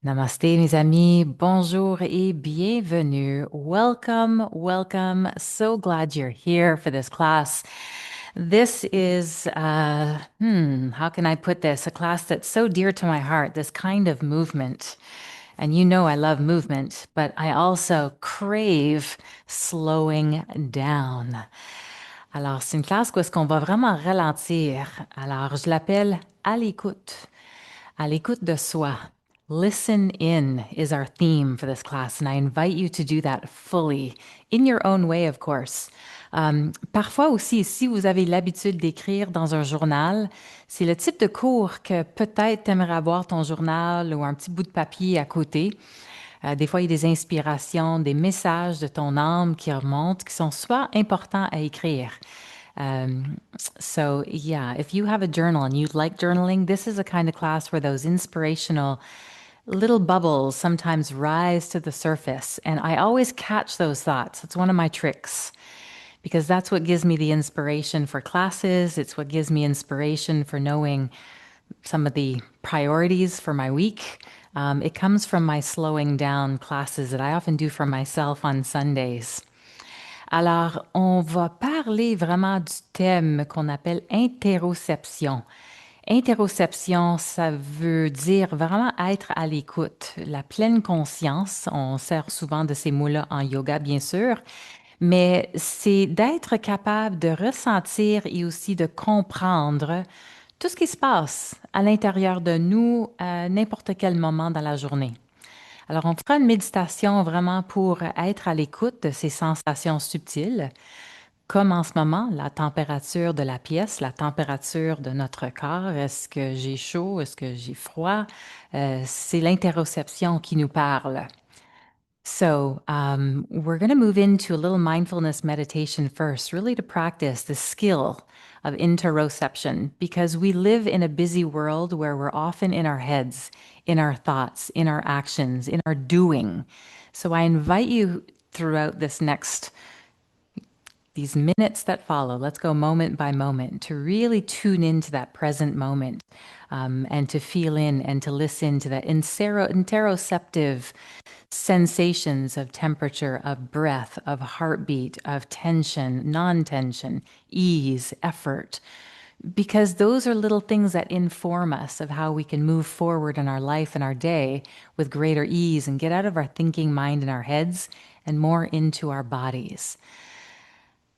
Namaste, mes amis. Bonjour et bienvenue. Welcome, welcome. So glad you're here for this class. This is, how can I put this? A class that's so dear to my heart, this kind of movement. And you know I love movement, but I also crave slowing down. Alors, c'est une classe où est-ce qu'on va vraiment ralentir. Alors, je l'appelle à l'écoute de soi. Listen in is our theme for this class, and I invite you to do that fully, in your own way, of course. Parfois aussi, si vous avez l'habitude d'écrire dans un journal, c'est le type de cours que peut-être tu aimerais avoir ton journal ou un petit bout de papier à côté. Des fois, il y a des inspirations, des messages de ton âme qui remontent, qui sont soit importants à écrire. So, yeah, if you have a journal and you like journaling, this is a kind of class where those inspirational little bubbles sometimes rise to the surface. And I always catch those thoughts. It's one of my tricks because that's what gives me the inspiration for classes. It's what gives me inspiration for knowing some of the priorities for my week. It comes from my slowing down classes that I often do for myself on Sundays. Alors, on va parler vraiment du thème qu'on appelle interoception. Interoception, ça veut dire vraiment être à l'écoute, la pleine conscience. On sert souvent de ces mots-là en yoga, bien sûr, mais c'est d'être capable de ressentir et aussi de comprendre tout ce qui se passe à l'intérieur de nous à n'importe quel moment dans la journée. Alors, on fera une méditation vraiment pour être à l'écoute de ces sensations subtiles, comme en ce moment, la température de la pièce, la température de notre corps. Est-ce que j'ai chaud? Est-ce que j'ai froid? C'est l'interoception qui nous parle. So, we're going to move into a little mindfulness meditation first, really to practice the skill of interoception, because we live in a busy world where we're often in our heads, in our thoughts, in our actions, in our doing. So, I invite you throughout these minutes that follow, let's go moment by moment, to really tune into that present moment and to feel in and to listen to that interoceptive sensations of temperature, of breath, of heartbeat, of tension, non tension, ease, effort. Because those are little things that inform us of how we can move forward in our life and our day with greater ease and get out of our thinking mind and our heads and more into our bodies.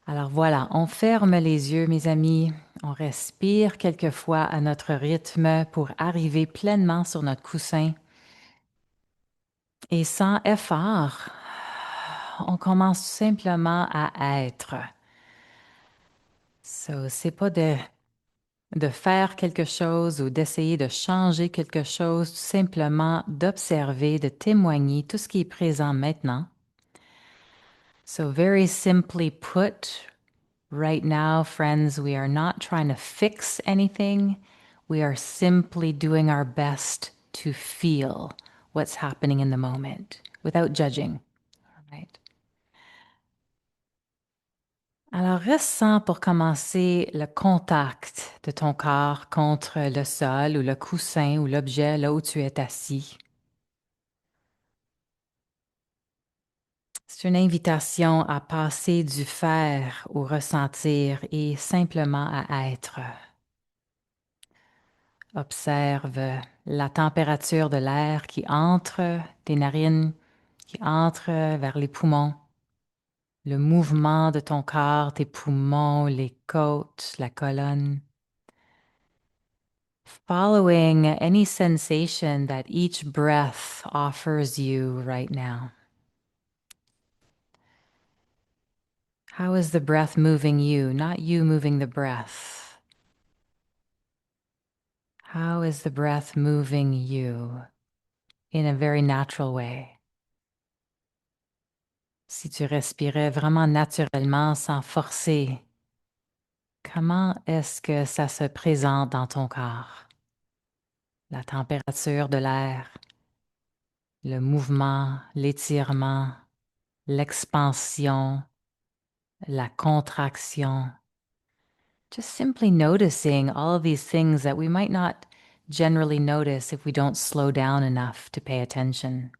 Alors voilà, on ferme les yeux, mes amis. On respire quelquefois à notre rythme pour arriver pleinement sur notre coussin. Et sans effort, on commence simplement à être. So, c'est pas de faire quelque chose ou d'essayer de changer quelque chose, tout simplement d'observer, de témoigner tout ce qui est présent maintenant. So, very simply put, right now, friends, we are not trying to fix anything. We are simply doing our best to feel what's happening in the moment without judging. All right. Alors, ressens pour commencer le contact de ton corps contre le sol ou le coussin ou l'objet là où tu es assis. C'est une invitation à passer du faire au ressentir et simplement à être. Observe la température de l'air qui entre tes narines, qui entre vers les poumons, le mouvement de ton corps, tes poumons, les côtes, la colonne. Following any sensation that each breath offers you right now. How is the breath moving you, not you moving the breath? How is the breath moving you in a very natural way? Si tu respirais vraiment naturellement sans forcer, comment est-ce que ça se présente dans ton corps? La température de l'air, le mouvement, l'étirement, l'expansion, la contraction. Just simply noticing all of these things that we might not generally notice if we don't slow down enough to pay attention.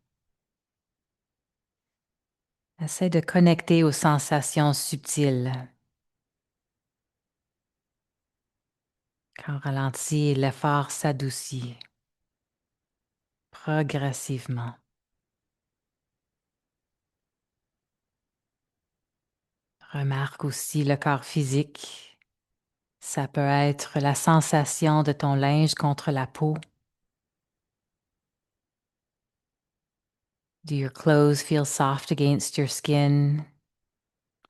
Essaie de connecter aux sensations subtiles. Quand on ralentit, l'effort s'adoucit progressivement. Remarque aussi le corps physique. Ça peut être la sensation de ton linge contre la peau. Do your clothes feel soft against your skin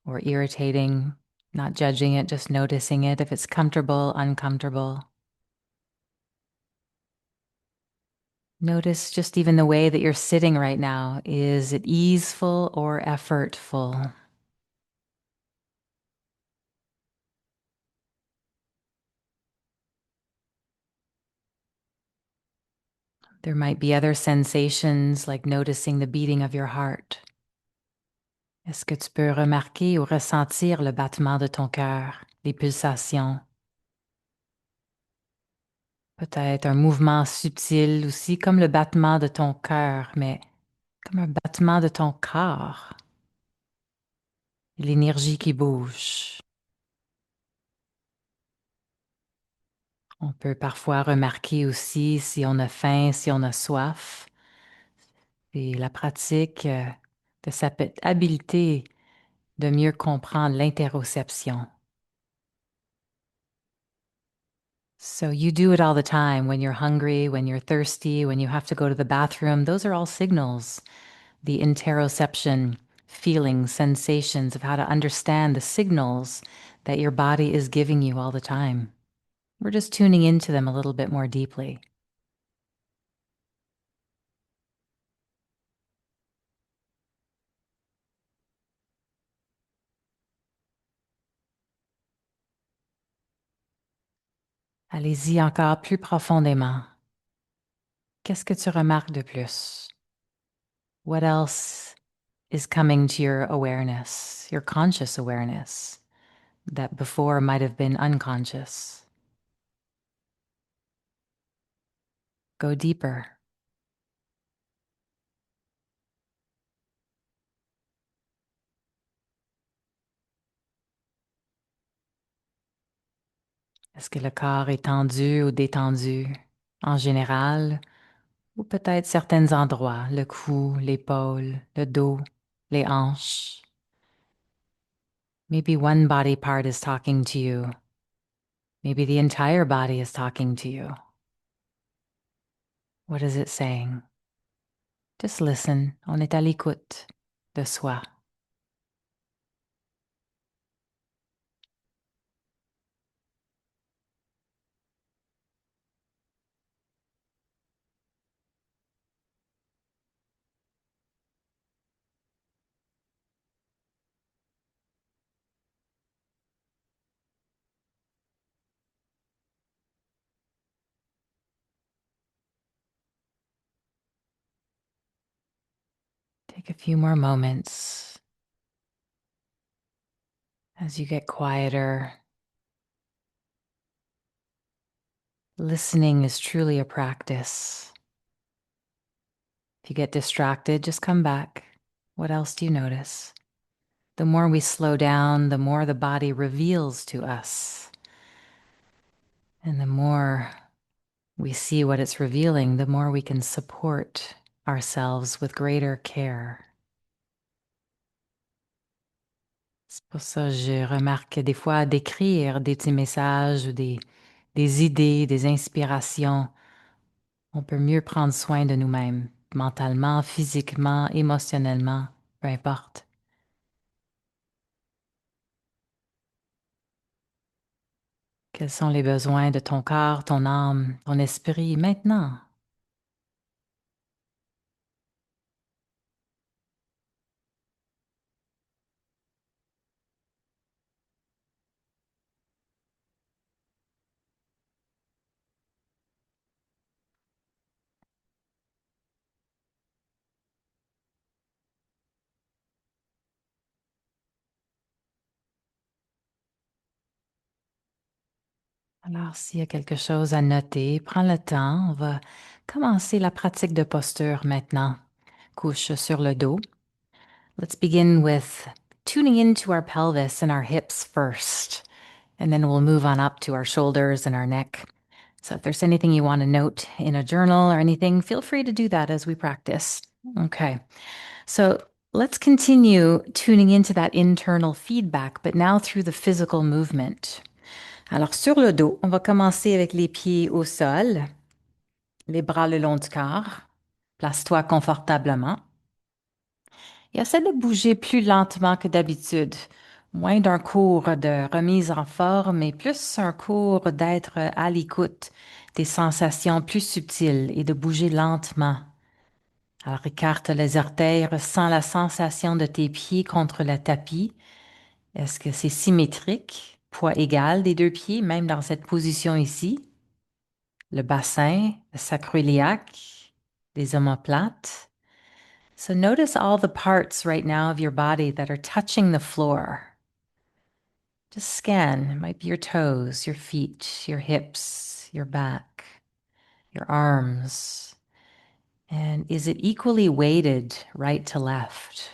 or irritating? Not judging it, just noticing it, if it's comfortable, uncomfortable. Notice just even the way that you're sitting right now. Is it easeful or effortful? There might be other sensations like noticing the beating of your heart. Est-ce que tu peux remarquer ou ressentir le battement de ton cœur, les pulsations? Peut-être un mouvement subtil aussi, comme le battement de ton cœur, mais comme un battement de ton corps. L'énergie qui bouge. On peut parfois remarquer aussi si on a faim, si on a soif. Et la pratique de cette habileté de mieux comprendre l'interoception. So you do it all the time when you're hungry, when you're thirsty, when you have to go to the bathroom. Those are all signals. The interoception, feelings, sensations of how to understand the signals that your body is giving you all the time. We're just tuning into them a little bit more deeply. Allez-y encore plus profondément. Qu'est-ce que tu remarques de plus? What else is coming to your awareness, your conscious awareness, that before might have been unconscious? Go deeper. Est-ce que le corps est tendu ou détendu en général, ou peut-être certains endroits, le cou, l'épaule, le dos, les hanches? Maybe one body part is talking to you. Maybe the entire body is talking to you. What is it saying? Just listen. On est à l'écoute de soi. Take a few more moments as you get quieter. Listening is truly a practice. If you get distracted, just come back. What else do you notice? The more we slow down, the more the body reveals to us. And the more we see what it's revealing, the more we can support ourselves with greater care. C'est pour ça que je remarque que des fois, d'écrire des petits messages ou des idées, des inspirations, on peut mieux prendre soin de nous-mêmes, mentalement, physiquement, émotionnellement, peu importe. Quels sont les besoins de ton corps, ton âme, ton esprit maintenant? Alors, s'il y a quelque chose à noter, prends le temps. On va commencer la pratique de posture maintenant. Couche sur le dos. Let's begin with tuning into our pelvis and our hips first, and then we'll move on up to our shoulders and our neck. So if there's anything you want to note in a journal or anything, feel free to do that as we practice. Okay. So let's continue tuning into that internal feedback, but now through the physical movement. Alors, sur le dos, on va commencer avec les pieds au sol, les bras le long du corps. Place-toi confortablement. Et essaie de bouger plus lentement que d'habitude. Moins d'un cours de remise en forme et plus un cours d'être à l'écoute des sensations plus subtiles et de bouger lentement. Alors, écarte les orteils, ressens la sensation de tes pieds contre le tapis. Est-ce que c'est symétrique, poids égal des deux pieds, même dans cette position ici? Le bassin, le sacroiliac, les omoplates. So notice all the parts right now of your body that are touching the floor. Just scan. It might be your toes, your feet, your hips, your back, your arms. And is it equally weighted right to left?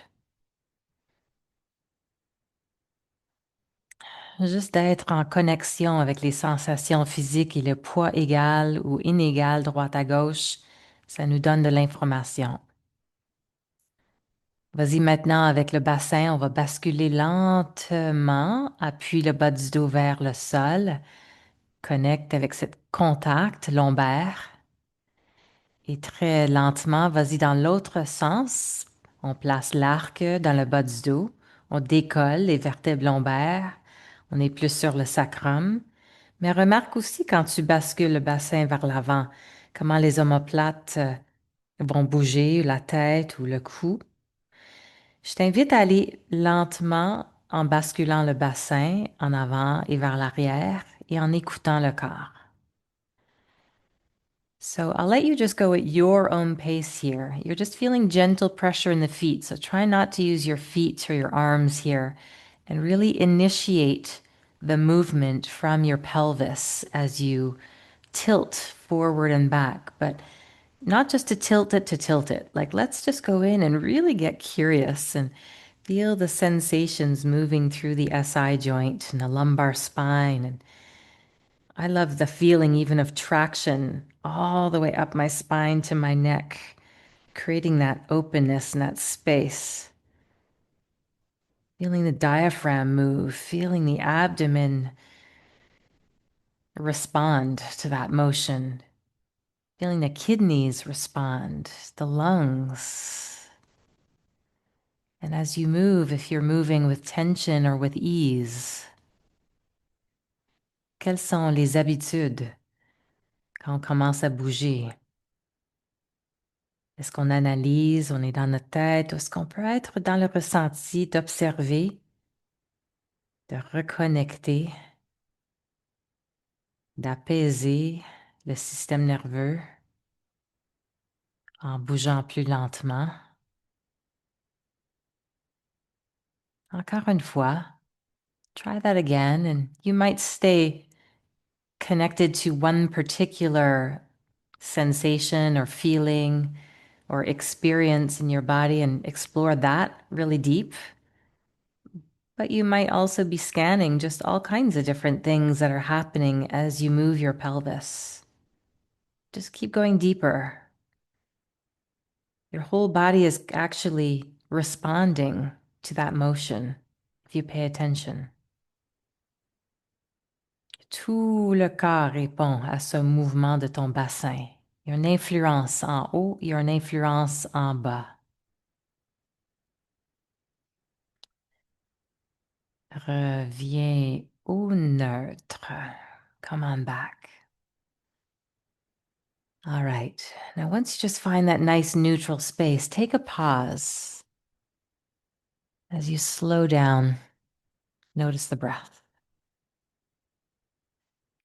Juste d'être en connexion avec les sensations physiques et le poids égal ou inégal droite à gauche, ça nous donne de l'information. Vas-y maintenant avec le bassin, on va basculer lentement, appuie le bas du dos vers le sol, connecte avec ce contact lombaire et très lentement, vas-y dans l'autre sens. On place l'arc dans le bas du dos, on décolle les vertèbres lombaires, on est plus sur le sacrum. Mais remarque aussi quand tu bascules le bassin vers l'avant, comment les omoplates vont bouger, la tête ou le cou. Je t'invite à aller lentement en basculant le bassin en avant et vers l'arrière et en écoutant le corps. So I'll let you just go at your own pace here. You're just feeling gentle pressure in the feet, so try not to use your feet or your arms here and really initiate the movement from your pelvis as you tilt forward and back, but not just to tilt it to tilt it. Like, let's just go in and really get curious and feel the sensations moving through the SI joint and the lumbar spine. And I love the feeling even of traction all the way up my spine to my neck, creating that openness and that space. Feeling the diaphragm move, feeling the abdomen respond to that motion, feeling the kidneys respond, the lungs. And as you move, if you're moving with tension or with ease, quelles sont les habitudes quand on commence à bouger? Est-ce qu'on analyse, on est dans notre tête, ou est-ce qu'on peut être dans le ressenti, d'observer, de reconnecter, d'apaiser le système nerveux en bougeant plus lentement? Encore une fois, try that again, and you might stay connected to one particular sensation or feeling or experience in your body and explore that really deep. But you might also be scanning just all kinds of different things that are happening as you move your pelvis. Just keep going deeper. Your whole body is actually responding to that motion if you pay attention. Tout le corps répond à ce mouvement de ton bassin. Il y a une influence en haut, il y a une influence en bas. Reviens au neutre. Come on back. All right. Now, once you just find that nice neutral space, take a pause. As you slow down, notice the breath.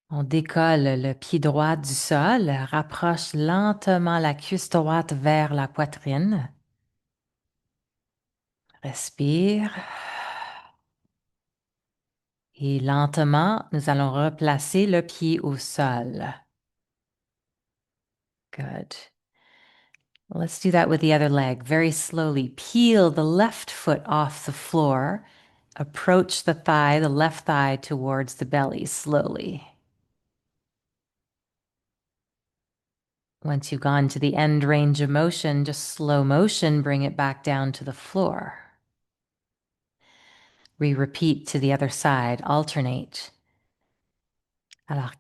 On décolle le pied droit du sol, rapproche lentement la cuisse droite vers la poitrine. Respire. Et lentement, nous allons replacer le pied au sol. Good. Let's do that with the other leg. Very slowly, peel the left foot off the floor. Approach the thigh, the left thigh towards the belly slowly. Once you've gone to the end range of motion, just slow motion, bring it back down to the floor. We repeat to the other side, alternate. Alors,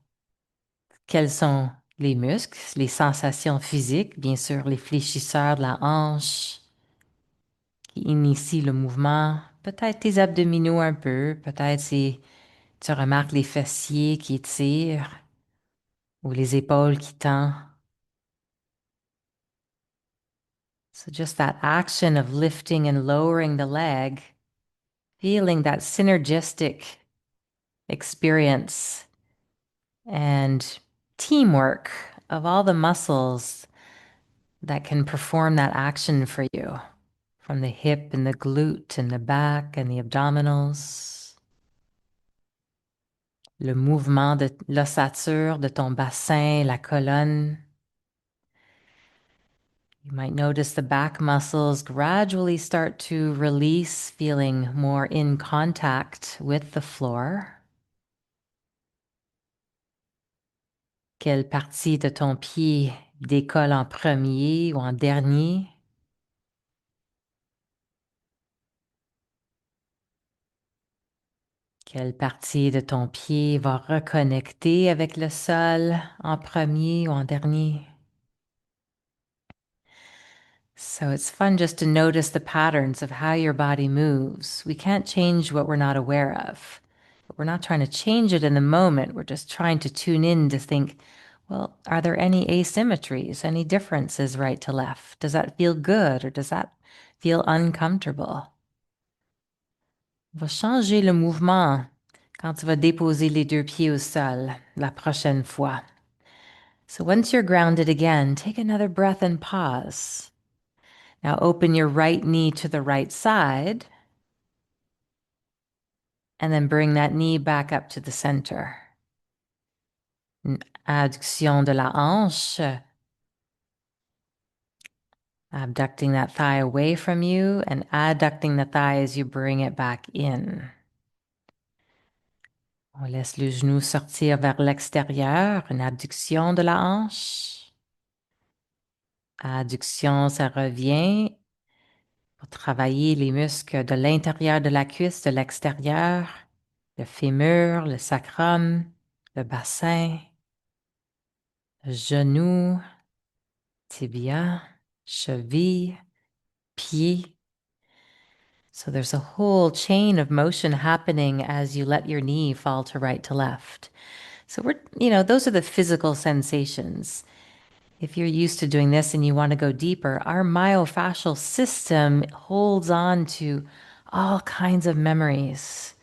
quels sont les muscles, les sensations physiques? Bien sûr, les fléchisseurs de la hanche qui initient le mouvement. Peut-être tes abdominaux un peu, peut-être si tu remarques les fessiers qui étirent ou les épaules qui tendent. So just that action of lifting and lowering the leg, feeling that synergistic experience and teamwork of all the muscles that can perform that action for you, from the hip and the glute and the back and the abdominals. Le mouvement de l'ossature de ton bassin, la colonne. You might notice the back muscles gradually start to release, feeling more in contact with the floor. Quelle partie de ton pied décolle en premier ou en dernier? Quelle partie de ton pied va reconnecter avec le sol en premier ou en dernier? So it's fun just to notice the patterns of how your body moves. We can't change what we're not aware of. But we're not trying to change it in the moment. We're just trying to tune in to think, well, are there any asymmetries, any differences right to left? Does that feel good or does that feel uncomfortable? On va changer le mouvement quand tu vas déposer les deux pieds au sol la prochaine fois. So once you're grounded again, take another breath and pause. Now open your right knee to the right side and then bring that knee back up to the center. Adduction de la hanche, abducting that thigh away from you and adducting the thigh as you bring it back in. On laisse le genou sortir vers l'extérieur, une abduction de la hanche. Adduction, ça revient pour travailler les muscles de l'intérieur de la cuisse, de l'extérieur, le fémur, le sacrum, le bassin, le genou, tibia, cheville, pied. So there's a whole chain of motion happening as you let your knee fall to right to left. So those are the physical sensations. If you're used to doing this and you want to go deeper, our myofascial system holds on to all kinds of memories,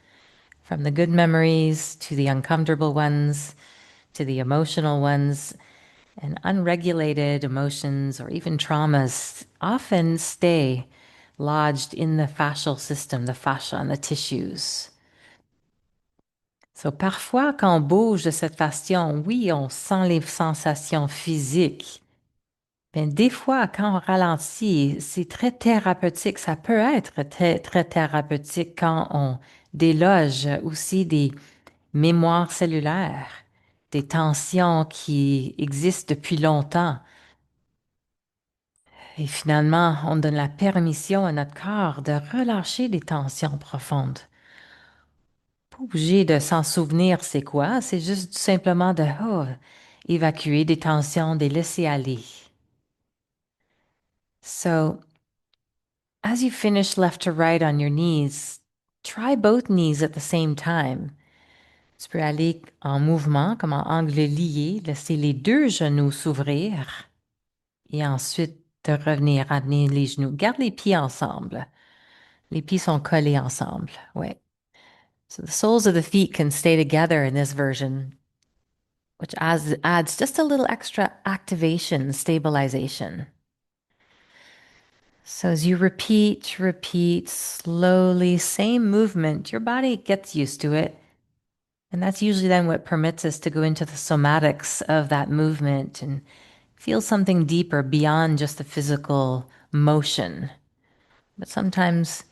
from the good memories to the uncomfortable ones, to the emotional ones. And unregulated emotions or even traumas often stay lodged in the fascial system, the fascia and the tissues. So parfois, quand on bouge de cette façon, oui, on sent les sensations physiques. Mais des fois, quand on ralentit, c'est très thérapeutique. Ça peut être très, très thérapeutique quand on déloge aussi des mémoires cellulaires, des tensions qui existent depuis longtemps. Et finalement, on donne la permission à notre corps de relâcher des tensions profondes. Pas obligé de s'en souvenir c'est quoi, c'est juste simplement de évacuer des tensions, de laisser aller. So, as you finish left to right on your knees, try both knees at the same time. Tu peux aller en mouvement, comme en angle lié, laisser les deux genoux s'ouvrir et ensuite de revenir amener les genoux. Garde les pieds ensemble. Les pieds sont collés ensemble. Ouais. So the soles of the feet can stay together in this version, which adds just a little extra activation, stabilization. So as you repeat slowly, same movement, your body gets used to it. And that's usually then what permits us to go into the somatics of that movement and feel something deeper beyond just the physical motion. But sometimes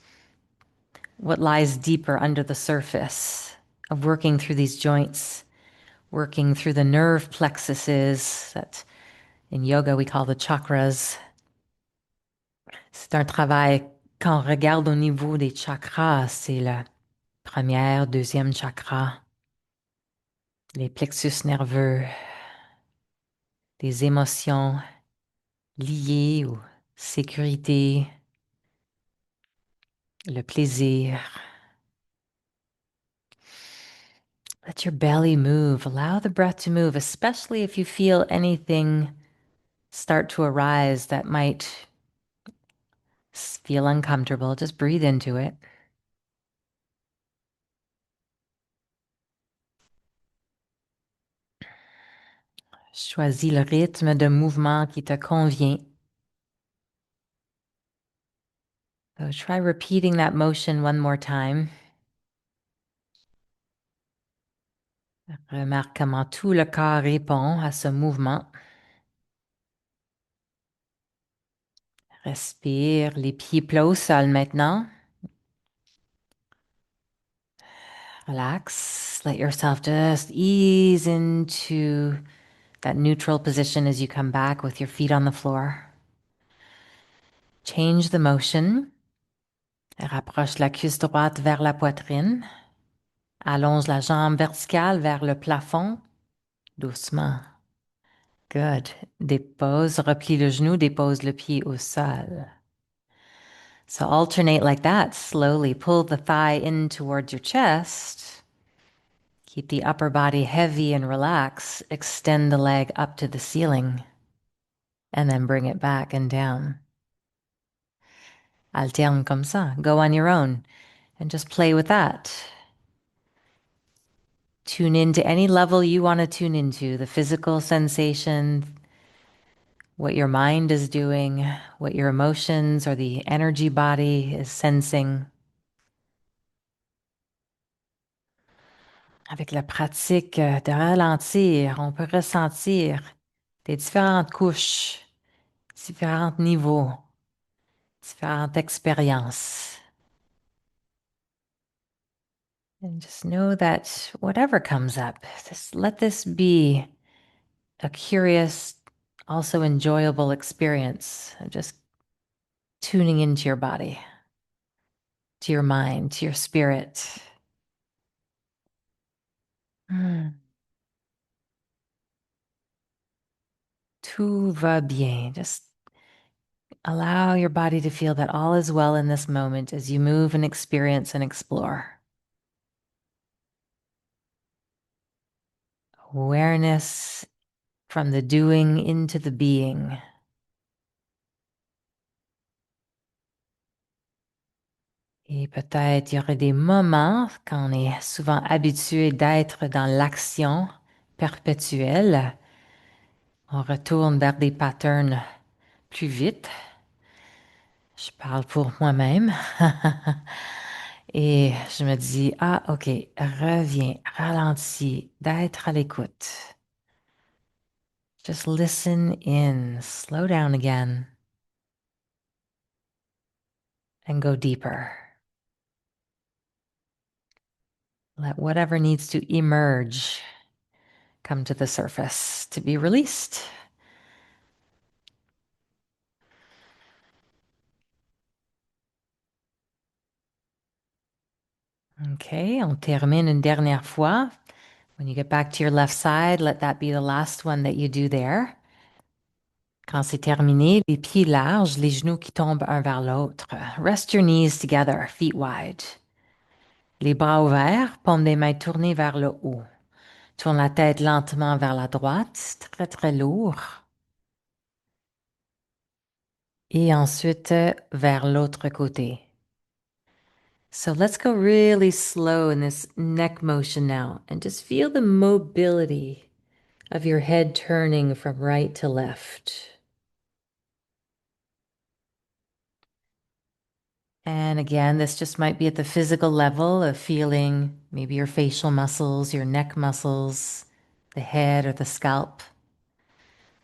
what lies deeper under the surface of working through these joints, working through the nerve plexuses that in yoga we call the chakras. C'est un travail, quand on regarde au niveau des chakras, c'est le premier, deuxième chakra, les plexus nerveux, des émotions liées aux sécurité, le plaisir. Let your belly move. Allow the breath to move, especially if you feel anything start to arise that might feel uncomfortable. Just breathe into it. Choisis le rythme de mouvement qui te convient. So try repeating that motion one more time. Remarque comment tout le corps répond à ce mouvement. Respire, les pieds plats au sol maintenant. Relax. Let yourself just ease into that neutral position as you come back with your feet on the floor. Change the motion. Rapproche la cuisse droite vers la poitrine. Allonge la jambe verticale vers le plafond. Doucement. Good. Dépose, replie le genou, dépose le pied au sol. So alternate like that. Slowly pull the thigh in towards your chest. Keep the upper body heavy and relax. Extend the leg up to the ceiling. And then bring it back and down. Alterne comme ça. Go on your own and just play with that. Tune into any level you want to tune into, the physical sensation, what your mind is doing, what your emotions or the energy body is sensing. Avec la pratique de ralentir, on peut ressentir des différentes couches, différents niveaux, différentes expériences. And just know that whatever comes up, just let this be a curious, also enjoyable experience of just tuning into your body, to your mind, to your spirit. Tout va bien. Just allow your body to feel that all is well in this moment as you move and experience and explore. Awareness from the doing into the being. Et peut-être il y aurait des moments quand on est souvent habitué d'être dans l'action perpétuelle. On retourne vers des patterns plus vite. Je parle pour moi-même. Et je me dis, ah, OK, reviens, ralentis, d'être à l'écoute. Just listen in, slow down again, and go deeper. Let whatever needs to emerge come to the surface to be released. Okay, on termine une dernière fois. When you get back to your left side, let that be the last one that you do there. Quand c'est terminé, les pieds larges, les genoux qui tombent un vers l'autre. Rest your knees together, feet wide. Les bras ouverts, paumes des mains tournées vers le haut. Tourne la tête lentement vers la droite, très très lourd. Et ensuite vers l'autre côté. So let's go really slow in this neck motion now and just feel the mobility of your head turning from right to left. And again, this just might be at the physical level of feeling maybe your facial muscles, your neck muscles, the head or the scalp,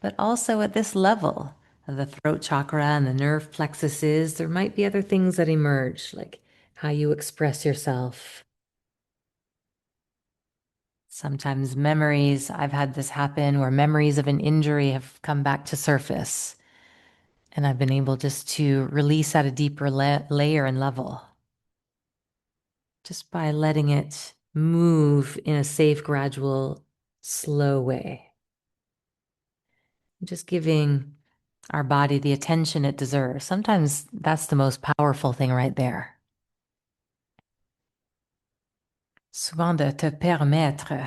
but also at this level of the throat chakra and the nerve plexuses, there might be other things that emerge, like how you express yourself. Sometimes memories, I've had this happen where memories of an injury have come back to surface, and I've been able just to release at a deeper layer and level, just by letting it move in a safe, gradual, slow way. Just giving our body the attention it deserves. Sometimes that's the most powerful thing right there. Souvent de te permettre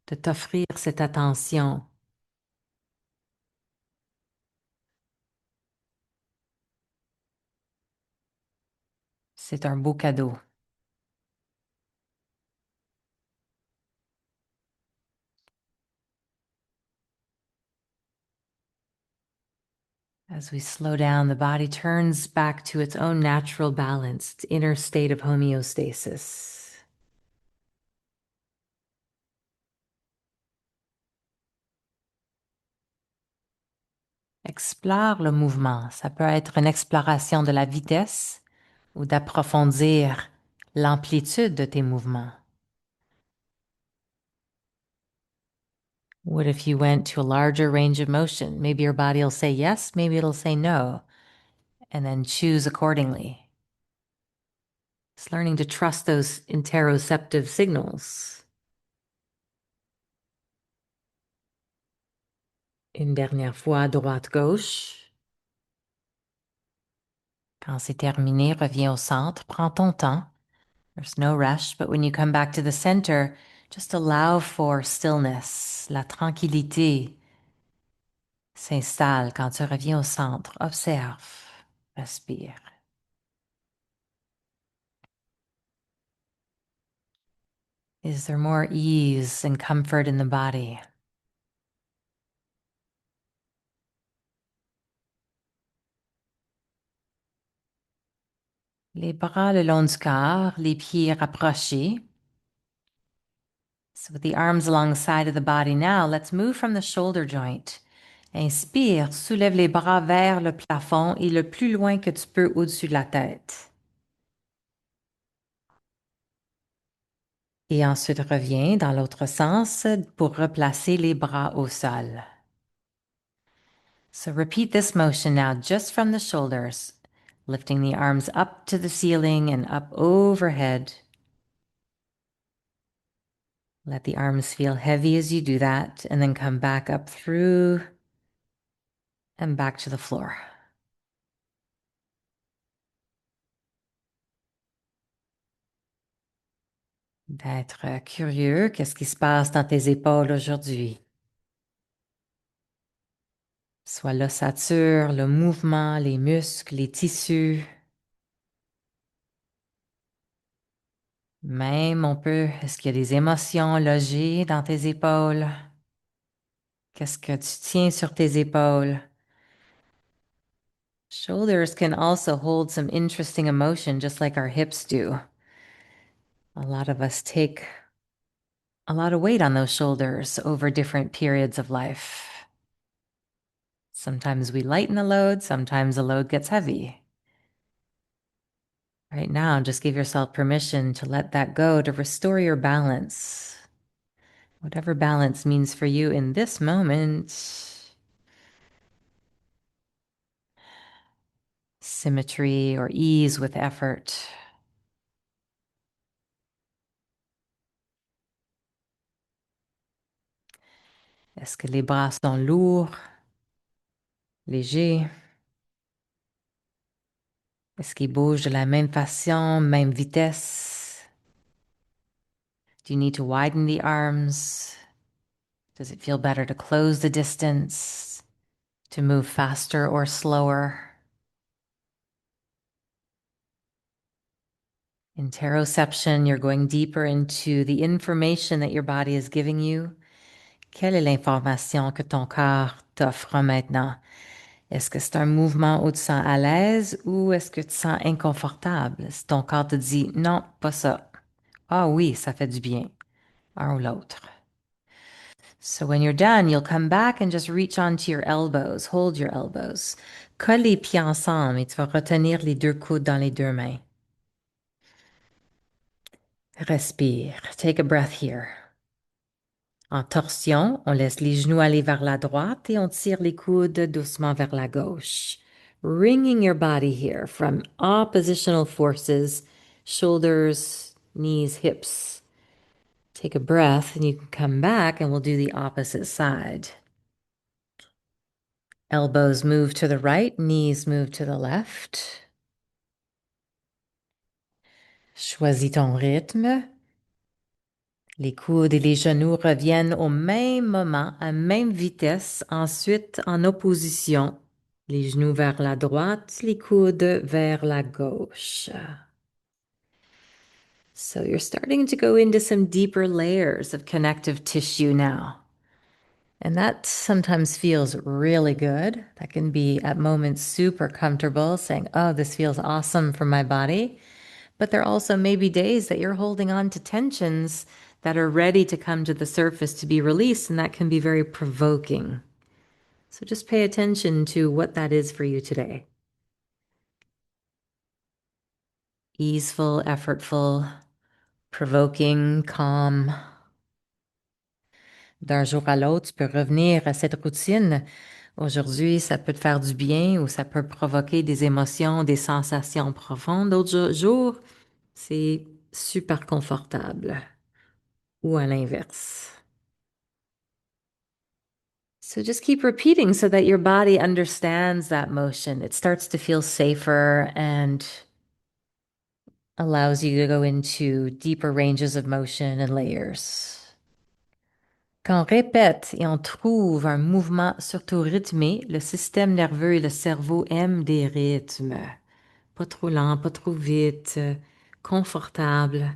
de t'offrir cette attention. C'est un beau cadeau. As we slow down, the body turns back to its own natural balance, its inner state of homeostasis. Explore le mouvement. Ça peut être une exploration de la vitesse ou d'approfondir l'amplitude de tes mouvements. What if you went to a larger range of motion? Maybe your body will say yes, maybe it'll say no, and then choose accordingly. It's learning to trust those interoceptive signals. Une dernière fois, droite-gauche. Quand c'est terminé, reviens au centre. Prends ton temps. There's no rush, but when you come back to the center, just allow for stillness. La tranquillité s'installe quand tu reviens au centre. Observe, respire. Is there more ease and comfort in the body? Les bras le long du corps, les pieds rapprochés. So with the arms alongside of the body now, let's move from the shoulder joint. Inspire, soulève les bras vers le plafond et le plus loin que tu peux au-dessus de la tête. Et ensuite reviens dans l'autre sens pour replacer les bras au sol. So repeat this motion now just from the shoulders, lifting the arms up to the ceiling and up overhead. Let the arms feel heavy as you do that, and then come back up through and back to the floor. D'être curieux, qu'est-ce qui se passe dans tes épaules aujourd'hui? Soit l'ossature, le mouvement, les muscles, les tissus. Même est-ce qu'il y a des émotions logées dans tes épaules? Qu'est-ce que tu tiens sur tes épaules? Shoulders can also hold some interesting emotion, just like our hips do. A lot of us take a lot of weight on those shoulders over different periods of life. Sometimes we lighten the load, sometimes the load gets heavy. Right now, just give yourself permission to let that go, to restore your balance. Whatever balance means for you in this moment. Symmetry or ease with effort. Est-ce que les bras sont lourds, légers? Est-ce qu'ils bougent de la même façon, même vitesse? Do you need to widen the arms? Does it feel better to close the distance, to move faster or slower? Interoception, you're going deeper into the information that your body is giving you. Quelle est l'information que ton corps t'offre maintenant? Est-ce que c'est un mouvement où tu te sens à l'aise ou est-ce que tu te sens inconfortable? Si ton corps te dit non, pas ça. Ah oui, ça fait du bien. Un ou l'autre. So when you're done, you'll come back and just reach onto your elbows. Hold your elbows. Colle les pieds ensemble et tu vas retenir les deux coudes dans les deux mains. Respire. Take a breath here. En torsion, on laisse les genoux aller vers la droite et on tire les coudes doucement vers la gauche. Wringing your body here from oppositional forces, shoulders, knees, hips. Take a breath and you can come back and we'll do the opposite side. Elbows move to the right, knees move to the left. Choisis ton rythme. Les coudes et les genoux reviennent au même moment, à même vitesse, ensuite en opposition. Les genoux vers la droite, les coudes vers la gauche. So you're starting to go into some deeper layers of connective tissue now. And that sometimes feels really good. That can be at moments super comfortable, saying, oh, this feels awesome for my body. But there also may be days that you're holding on to tensions that are ready to come to the surface to be released, and that can be very provoking. So just pay attention to what that is for you today. Easeful, effortful, provoking, calm. D'un jour à l'autre, tu peux revenir à cette routine. Aujourd'hui, ça peut te faire du bien ou ça peut provoquer des émotions, des sensations profondes. D'autres jours, c'est super confortable. Ou à l'inverse. So just keep repeating so that your body understands that motion. It starts to feel safer and allows you to go into deeper ranges of motion and layers. Quand on répète et on trouve un mouvement surtout rythmé, le système nerveux et le cerveau aiment des rythmes. Pas trop lent, pas trop vite, confortable.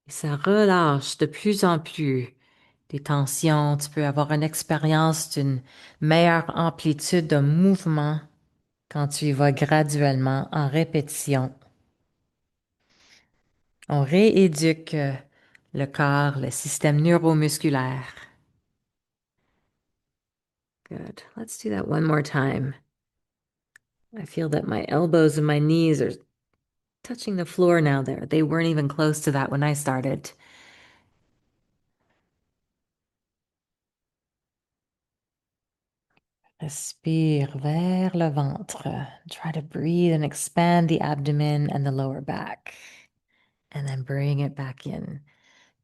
Et ça relâche de plus en plus des tensions. Tu peux avoir une expérience d'une meilleure amplitude de mouvement quand tu y vas graduellement en répétition. On rééduque le corps, le système neuromusculaire. Good. Let's do that one more time. I feel that my elbows and my knees are touching the floor now there. They weren't even close to that when I started. Respire vers le ventre. Try to breathe and expand the abdomen and the lower back. And then bring it back in.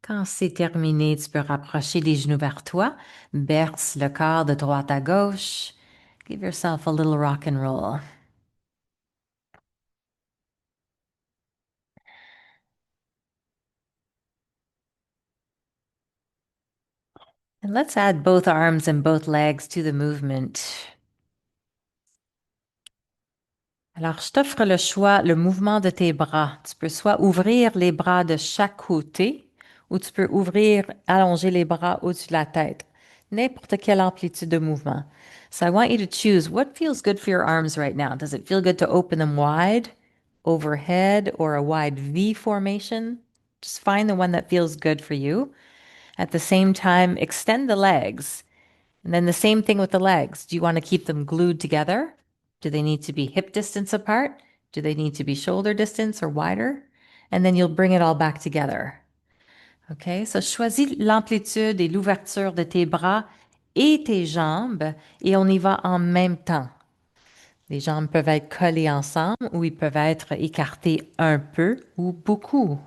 Quand c'est terminé, tu peux rapprocher les genoux vers toi, berce le corps de droite à gauche. Give yourself a little rock and roll. And let's add both arms and both legs to the movement. Alors, je t'offre le choix, le mouvement de tes bras. Tu peux soit ouvrir les bras de chaque côté ou tu peux ouvrir, allonger les bras au-dessus de la tête. N'importe quelle amplitude de mouvement. So I want you to choose what feels good for your arms right now. Does it feel good to open them wide, overhead, or a wide V formation? Just find the one that feels good for you. At the same time, extend the legs. And then the same thing with the legs. Do you want to keep them glued together? Do they need to be hip distance apart? Do they need to be shoulder distance or wider? And then you'll bring it all back together. Okay, so choisis l'amplitude et l'ouverture de tes bras et tes jambes et on y va en même temps. Les jambes peuvent être collées ensemble ou ils peuvent être écartées un peu ou beaucoup.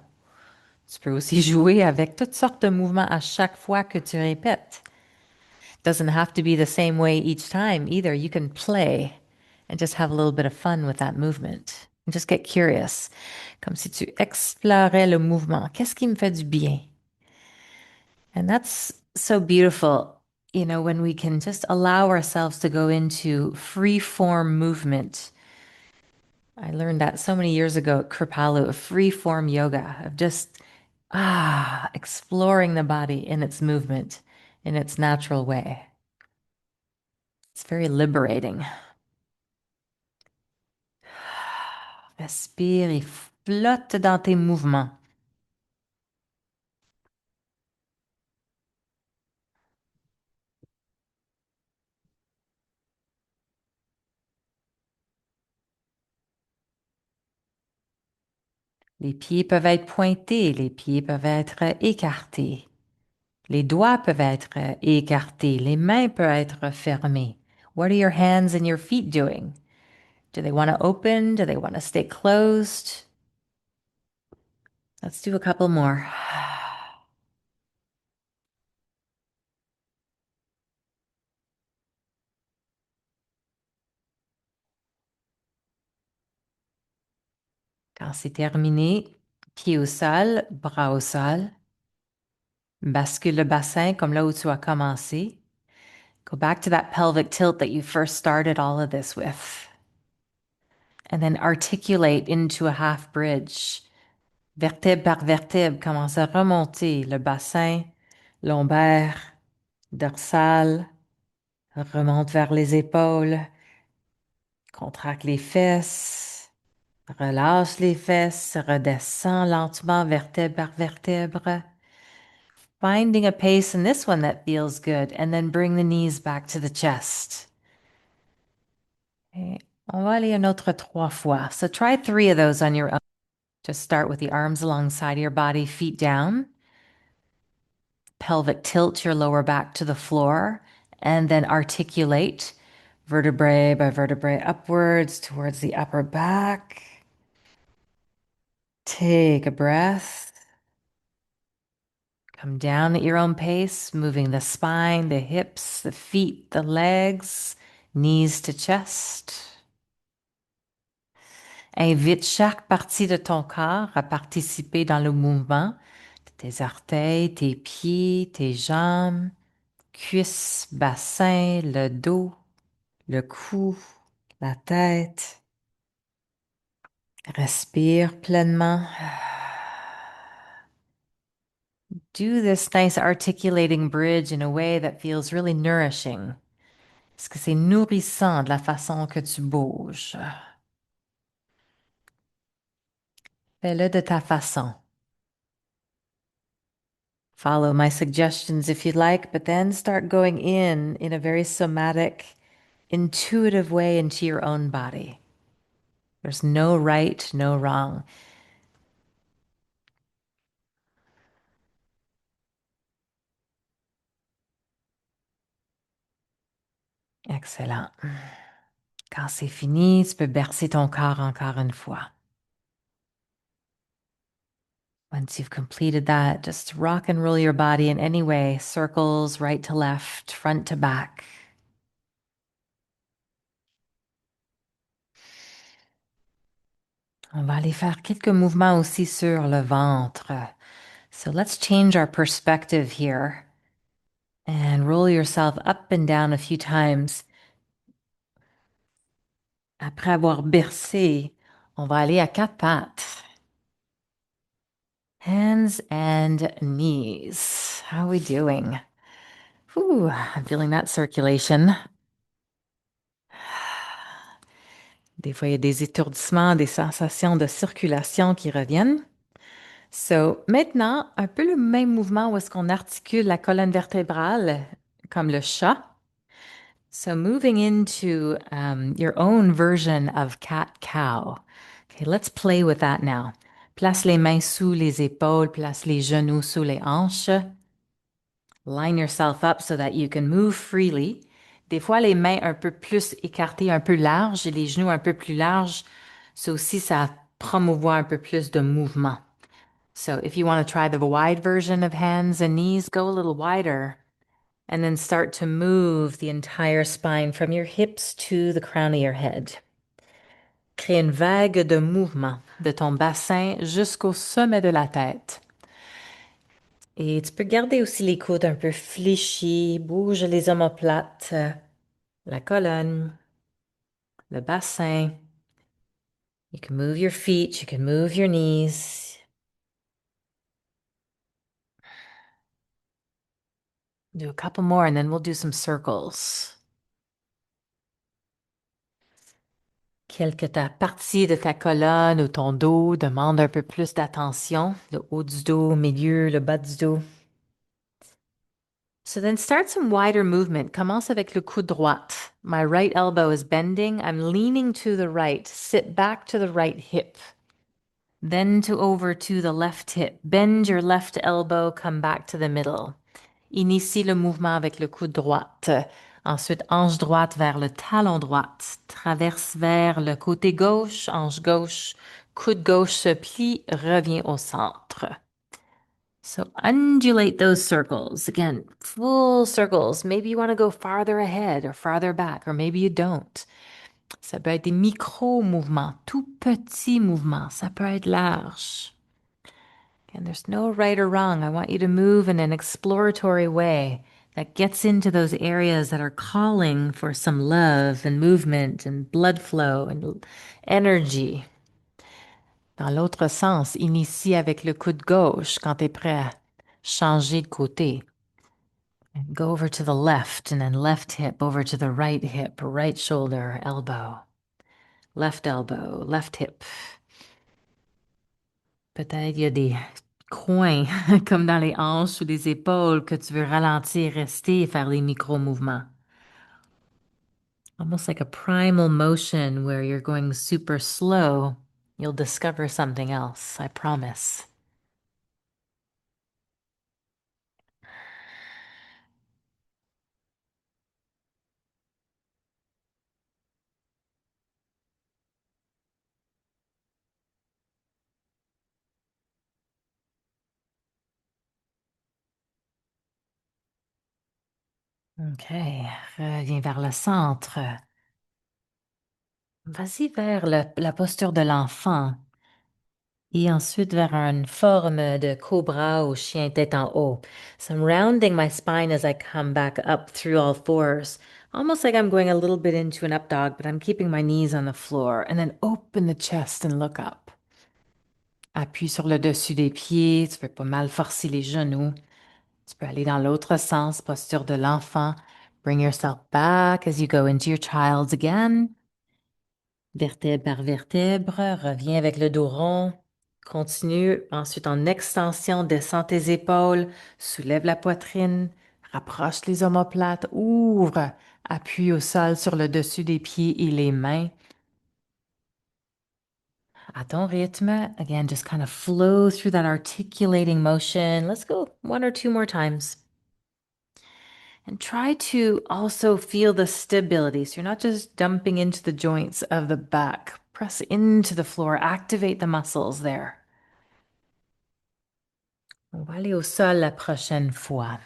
Tu peux aussi jouer avec toutes sortes de mouvements à chaque fois que tu répètes. Doesn't have to be the same way each time either. You can play and just have a little bit of fun with that movement. And just get curious. Comme si tu explorais le mouvement. Qu'est-ce qui me fait du bien? And that's so beautiful, you know, when we can just allow ourselves to go into free form movement. I learned that so many years ago at Kripalu, of free form yoga, of just exploring the body in its movement, in its natural way. It's very liberating. Respire et flotte dans tes mouvements. Les pieds peuvent être pointés, les pieds peuvent être écartés. Les doigts peuvent être écartés, les mains peuvent être fermées. What are your hands and your feet doing? Do they want to open? Do they want to stay closed? Let's do a couple more. Quand c'est terminé, pieds au sol, bras au sol. Bascule le bassin comme là où tu as commencé. Go back to that pelvic tilt that you first started all of this with. And then articulate into a half bridge. Vertèbre par vertèbre, commence à remonter le bassin, lombaire, dorsal, remonte vers les épaules, contracte les fesses, relâche les fesses, redescend lentement vertèbre par vertèbre. Finding a pace in this one that feels good, and then bring the knees back to the chest. Okay. On va aller une autre 3 fois. So try 3 of those on your own. Just start with the arms alongside your body, feet down. Pelvic tilt your lower back to the floor, and then articulate vertebrae by vertebrae upwards towards the upper back. Take a breath. Come down at your own pace, moving the spine, the hips, the feet, the legs, knees to chest. Invite chaque partie de ton corps à participer dans le mouvement. Tes orteils, tes pieds, tes jambes, cuisses, bassin, le dos, le cou, la tête. Respire pleinement. Do this nice articulating bridge in a way that feels really nourishing. Est-ce que c'est nourrissant de la façon que tu bouges? Fais-le de ta façon. Follow my suggestions if you'd like, but then start going in a very somatic, intuitive way into your own body. There's no right, no wrong. Excellent. Quand c'est fini, tu peux bercer ton corps encore une fois. Once you've completed that, just rock and roll your body in any way, circles, right to left, front to back. On va aller faire quelques mouvements aussi sur le ventre. So let's change our perspective here and roll yourself up and down a few times. Après avoir bercé, on va aller à 4 pattes. Hands and knees. How are we doing? Ooh, I'm feeling that circulation. Des fois, il y a des étourdissements, des sensations de circulation qui reviennent. So, maintenant, un peu le même mouvement où est-ce qu'on articule la colonne vertébrale comme le chat. So, moving into your own version of cat-cow. Okay, let's play with that now. Place les mains sous les épaules, place les genoux sous les hanches. Line yourself up so that you can move freely. Des fois, les mains un peu plus écartées, un peu larges, et les genoux un peu plus larges. Ça aussi, ça promouvoit un peu plus de mouvement. So if you want to try the wide version of hands and knees, go a little wider. And then start to move the entire spine from your hips to the crown of your head. Crée une vague de mouvement de ton bassin jusqu'au sommet de la tête. Et tu peux garder aussi les coudes un peu fléchis, bouge les omoplates, la colonne, le bassin. You can move your feet, you can move your knees. Do a couple more and then we'll do some circles. Quelque partie de ta colonne ou ton dos demande un peu plus d'attention. Le haut du dos, milieu, le bas du dos. So then start some wider movement. Commence avec le coude droite. My right elbow is bending. I'm leaning to the right. Sit back to the right hip. Then to over to the left hip. Bend your left elbow, come back to the middle. Initie le mouvement avec le coude droite. Ensuite, hanche droite vers le talon droite. Traverse vers le côté gauche, hanche gauche. Coude gauche se plie, revient au centre. So undulate those circles. Again, full circles. Maybe you want to go farther ahead or farther back, or maybe you don't. Ça peut être des micro-mouvements, tout petits mouvements. Ça peut être large. And there's no right or wrong. I want you to move in an exploratory way that gets into those areas that are calling for some love and movement and blood flow and energy. Dans l'autre sens, initie avec le coude gauche quand tu es prêt à changer de côté. And go over to the left and then left hip over to the right hip, right shoulder, elbow, left elbow, left hip. Peut-être il y a des coins comme dans les hanches ou les épaules que tu veux ralentir, rester et faire les micro-mouvements. Almost like a primal motion where you're going super slow. You'll discover something else, I promise. OK, reviens vers le centre. Vas-y vers la posture de l'enfant. Et ensuite vers une forme de cobra ou chien tête en haut. So I'm rounding my spine as I come back up through all fours. Almost like I'm going a little bit into an up dog, but I'm keeping my knees on the floor. And then open the chest and look up. Appuie sur le dessus des pieds. Tu peux pas mal forcer les genoux. Tu peux aller dans l'autre sens, posture de l'enfant. Bring yourself back as you go into your child's again. Vertèbre par vertèbre, reviens avec le dos rond. Continue. Ensuite, en extension, descends tes épaules, soulève la poitrine, rapproche les omoplates, ouvre, appuie au sol sur le dessus des pieds et les mains. À ton rythme, again, just kind of flow through that articulating motion. Let's go 1 or 2 more times. And try to also feel the stability. So you're not just dumping into the joints of the back. Press into the floor, activate the muscles there. On va aller au sol la prochaine fois.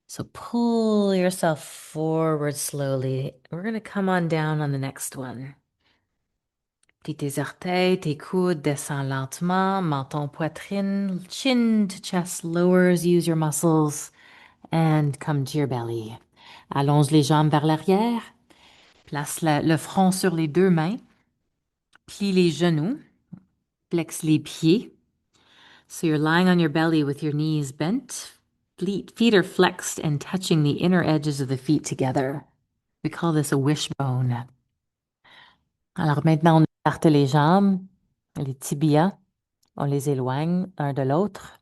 So pull yourself forward slowly. We're going to come on down on the next one. Plie tes orteils, tes coudes, descends lentement, menton, poitrine, chin to chest lowers, use your muscles, and come to your belly. Allonge les jambes vers l'arrière. Place le front sur les 2 mains. Plie les genoux. Flex les pieds. So you're lying on your belly with your knees bent. Feet are flexed and touching the inner edges of the feet together. We call this a wishbone. Alors maintenant, on écarte les jambes, les tibias. On les éloigne un de l'autre.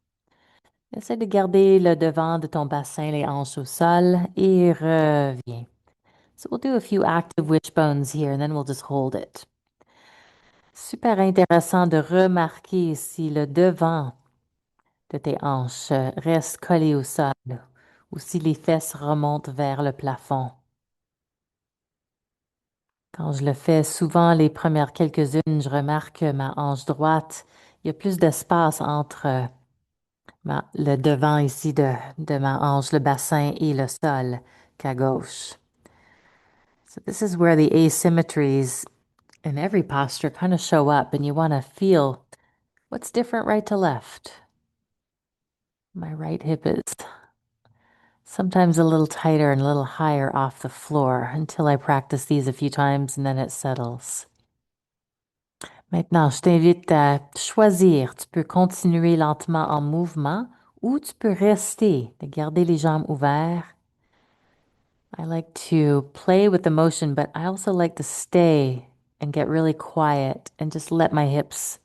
Essaie de garder le devant de ton bassin, les hanches au sol et reviens. So we'll do a few active wishbones here and then we'll just hold it. Super intéressant de remarquer si le devant de tes hanches reste collé au sol ou si les fesses remontent vers le plafond. Quand je le fais souvent, les premières quelques-unes, je remarque que ma hanche droite, il y a plus d'espace entre le devant ici de ma hanche, le bassin et le sol qu'à gauche. So this is where the asymmetries in every posture kind of show up and you want to feel what's different right to left. My right hip is sometimes a little tighter and a little higher off the floor until I practice these a few times and then it settles. Maintenant, je t'invite à choisir. Tu peux continuer lentement en mouvement ou tu peux rester, de garder les jambes ouvertes I like to play with the motion, but I also like to stay and get really quiet and just let my hips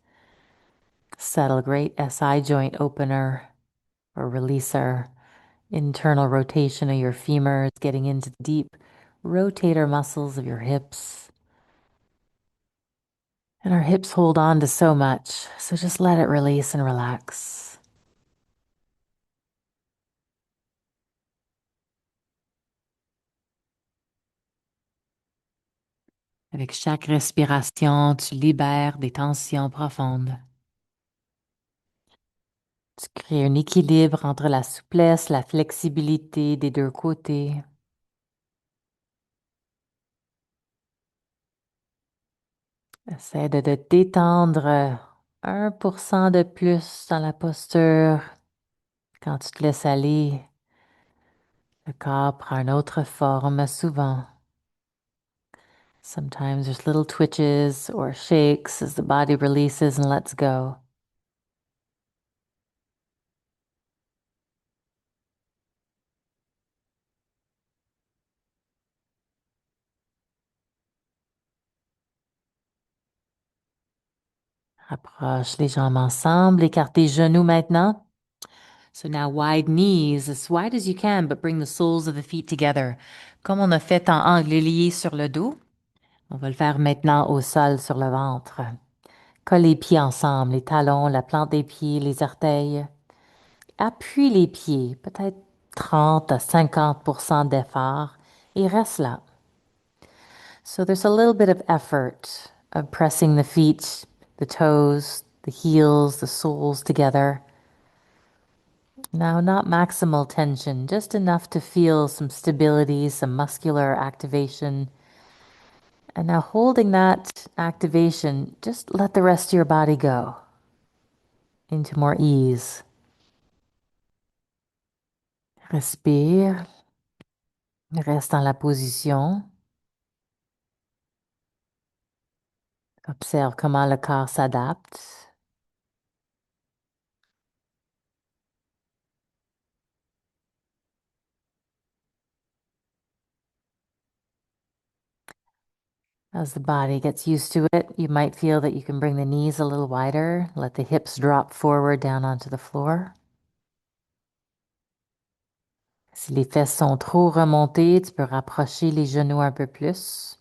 settle. Great SI joint opener or releaser, internal rotation of your femurs, getting into the deep rotator muscles of your hips. And our hips hold on to so much, so just let it release and relax. Avec chaque respiration, tu libères des tensions profondes. Tu crées un équilibre entre la souplesse, la flexibilité des deux côtés. Essaie de te détendre 1% de plus dans la posture. Quand tu te laisses aller, le corps prend une autre forme souvent. Sometimes there's little twitches or shakes as the body releases and lets go. Rapproche les jambes ensemble, écarte tes genoux maintenant. So now wide knees, as wide as you can, but bring the soles of the feet together. Comme on a fait en angle lié sur le dos, on va le faire maintenant au sol sur le ventre. Colle les pieds ensemble, les talons, la plante des pieds, les orteils. Appuie les pieds, peut-être 30 à 50% d'effort et reste là. So there's a little bit of effort of pressing the feet, the toes, the heels, the soles together. Now, not maximal tension, just enough to feel some stability, some muscular activation. And now, holding that activation, just let the rest of your body go into more ease. Respire, reste dans la position. Observe comment le corps s'adapte. As the body gets used to it, you might feel that you can bring the knees a little wider, let the hips drop forward down onto the floor. Si les fesses sont trop remontées, tu peux rapprocher les genoux un peu plus.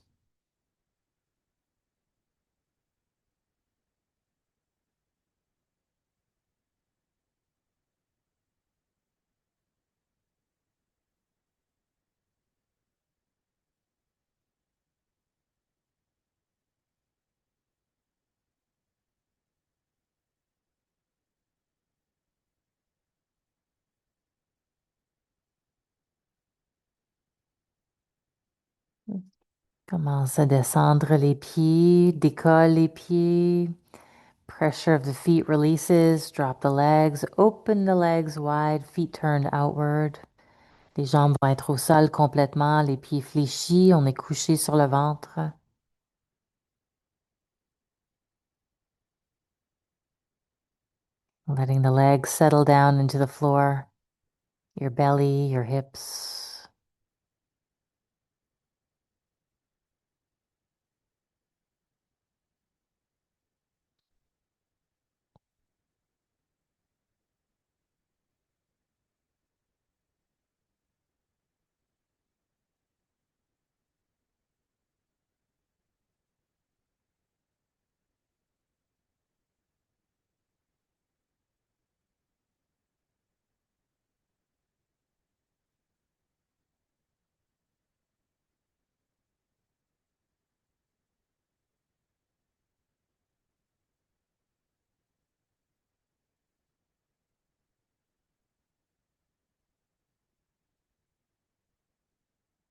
Commence à descendre les pieds, décolle les pieds. Pressure of the feet releases, drop the legs, open the legs wide, feet turned outward. Les jambes vont être au sol complètement, les pieds fléchis, on est couché sur le ventre. Letting the legs settle down into the floor, your belly, your hips.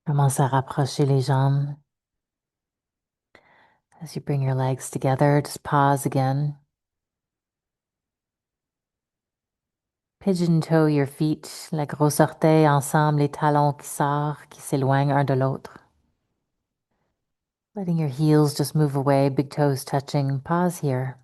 Commence à rapprocher les jambes. As you bring your legs together, just pause again. Pigeon toe your feet, la grosse orteil ensemble, les talons qui sortent, qui s'éloignent un de l'autre. Letting your heels just move away, big toes touching. Pause here.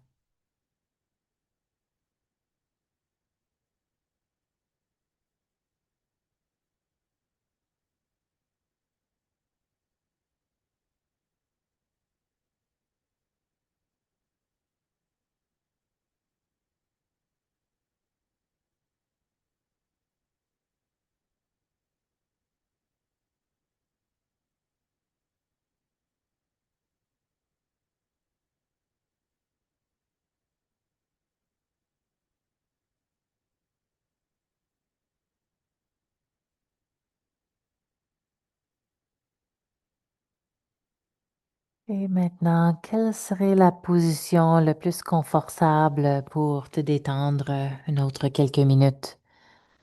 Et maintenant, quelle serait la position la plus confortable pour te détendre une autre quelques minutes?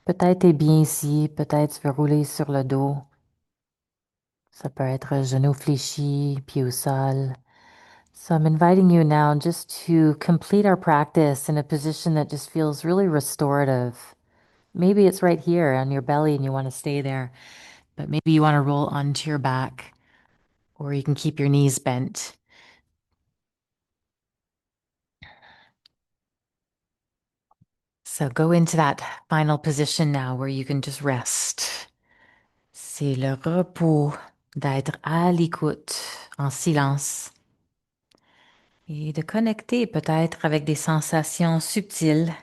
Peut-être t'es bien ici, peut-être tu veux rouler sur le dos. Ça peut être genoux fléchis, pieds au sol. So I'm inviting you now just to complete our practice in a position that just feels really restorative. Maybe it's right here on your belly and you want to stay there, but maybe you want to roll onto your back or you can keep your knees bent. So go into that final position now where you can just rest. C'est le repos d'être à l'écoute en silence et de connecter peut-être avec des sensations subtiles.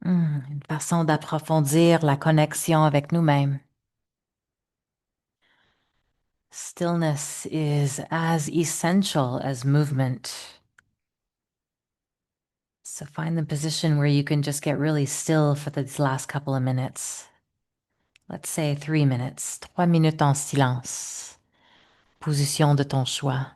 Une façon d'approfondir la connexion avec nous-mêmes. Stillness is as essential as movement. So find the position where you can just get really still for these last couple of minutes. Let's say 3 minutes. 3 minutes en silence. Position de ton choix.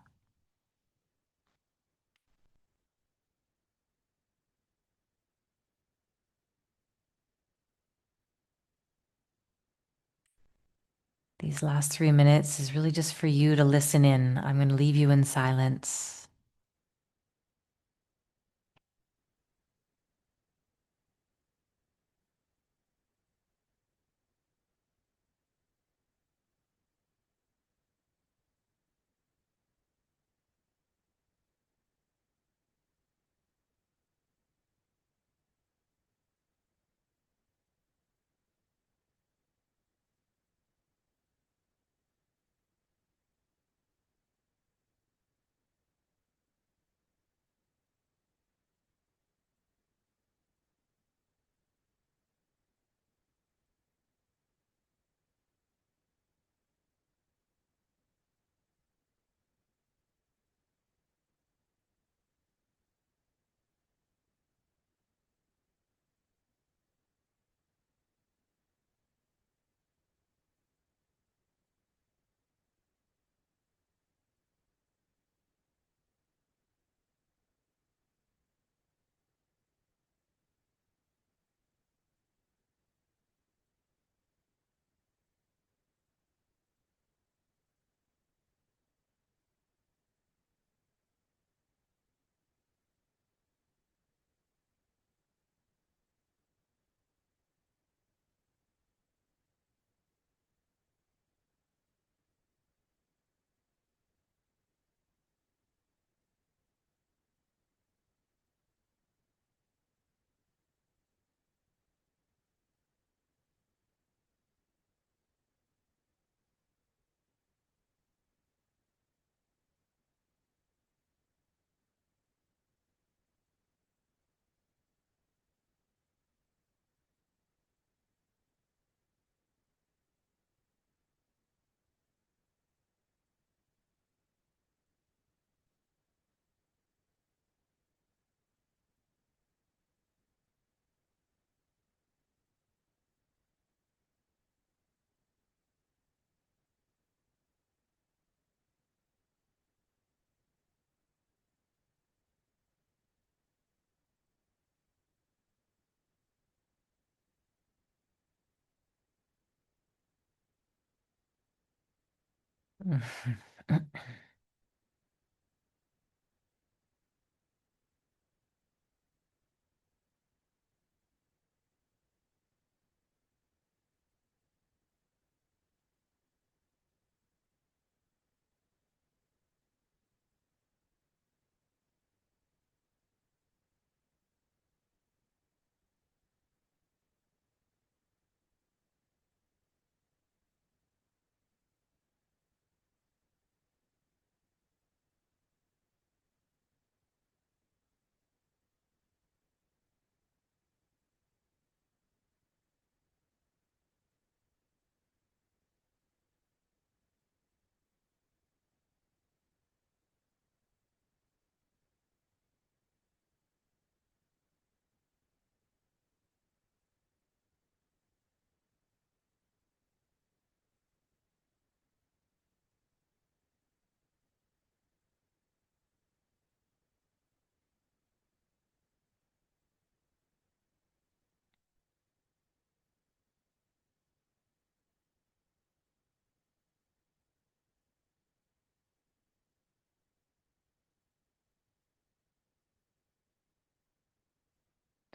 These last 3 minutes is really just for you to listen in. I'm going to leave you in silence.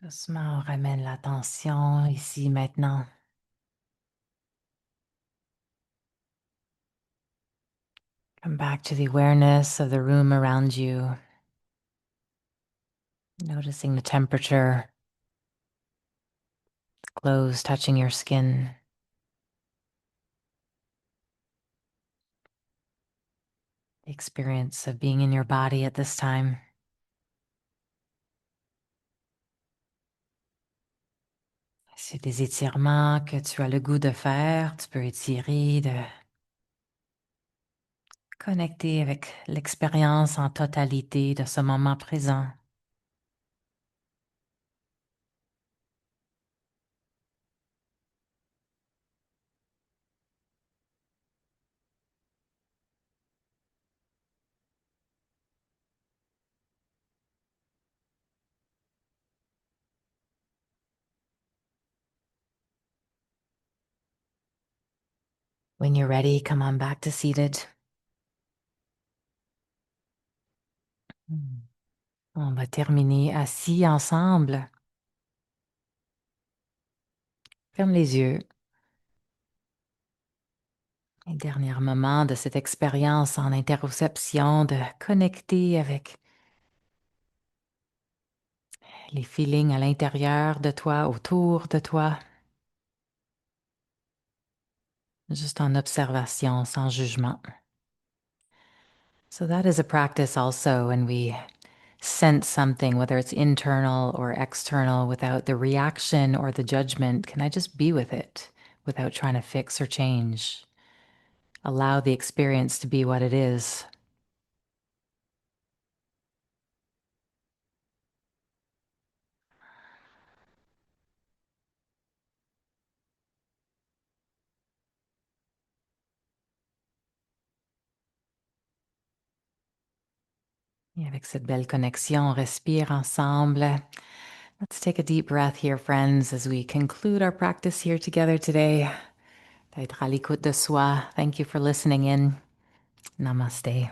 Doucement, on ramène l'attention ici maintenant. Come back to the awareness of the room around you, noticing the temperature, clothes touching your skin, the experience of being in your body at this time. C'est des étirements que tu as le goût de faire. Tu peux étirer, de connecter avec l'expérience en totalité de ce moment présent. When you're ready, come on back to seated. On va terminer assis ensemble. Ferme les yeux. Les derniers moments de cette expérience en interoception, de connecter avec les feelings à l'intérieur de toi, autour de toi, juste en observation, sans jugement. So that is a practice also when we sense something, whether it's internal or external, without the reaction or the judgment. Can I just be with it without trying to fix or change? Allow the experience to be what it is. Et avec cette belle connexion, on respire ensemble. Let's take a deep breath here, friends, as we conclude our practice here together today. D'être à l'écoute de soi. Thank you for listening in. Namaste.